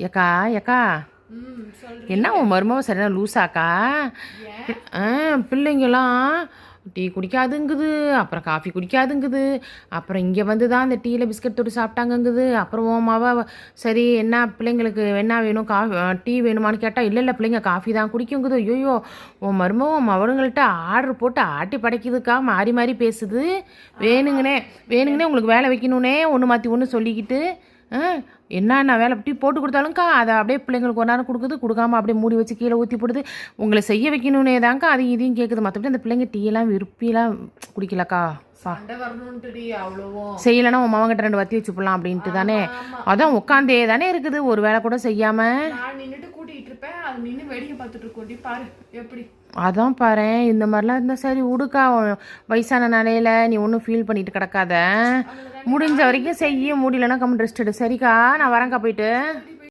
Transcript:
ஏக்கா ஏக்கா என்ன உன் மருமவ சரியான லூஸாக்கா? பிள்ளைங்களாம் டீ குடிக்காதுங்குது, அப்புறம் காஃபி குடிக்காதுங்குது, அப்புறம் இங்கே வந்து தான் அந்த டீயில் பிஸ்கட் தொட்டு சாப்பிட்டாங்கங்குது. அப்புறம் உன் சரி என்ன பிள்ளைங்களுக்கு என்ன வேணும் டீ வேணுமான்னு கேட்டால் இல்லை இல்லை பிள்ளைங்க காஃபி தான் குடிக்குங்குது. ஐயோ உன் மருமவன் அவனுங்கள்ட்ட ஆர்டர் போட்டு ஆட்டி படைக்குதுக்கா, மாறி மாறி பேசுது. வேணுங்கனே உங்களுக்கு வேலை வைக்கணுன்னே ஒன்று மாற்றி ஒன்று சொல்லிக்கிட்டு என்ன வேலை டீ போட்டு கொடுத்தாலும்க்கா அதை அப்படியே பிள்ளைங்களுக்கு ஒரு நேரம் கொடுக்குது, கொடுக்காம அப்படியே மூடி வச்சு கீழே ஊற்றி போடுது. உங்களை செய்ய வைக்கணுன்னே தாங்க்கா அதையும் இதையும் கேட்குது. மற்றபடி அந்த பிள்ளைங்க டீயெல்லாம் விருப்பிலாம் குடிக்கலக்கா. செய்யலைன்னா உன் மவங்கிட்ட 2 வத்தி வச்சு போடலாம் அப்படின்ட்டு தானே. அதான் உட்காந்தே தானே இருக்குது, ஒரு வேலை கூட செய்யாம. அதான் பாரு, இந்த மாதிரிலாம் இருந்தால் சரி விடுக்கா. வயசான நிலையில நீ ஒன்றும் ஃபீல் பண்ணிட்டு கிடக்காத. முடிஞ்ச வரைக்கும் செய்ய முடியலன்னா கம்மன் ரெஸ்ட் எடு. சரிக்கா, நான் வரேங்க்கா போயிட்டு.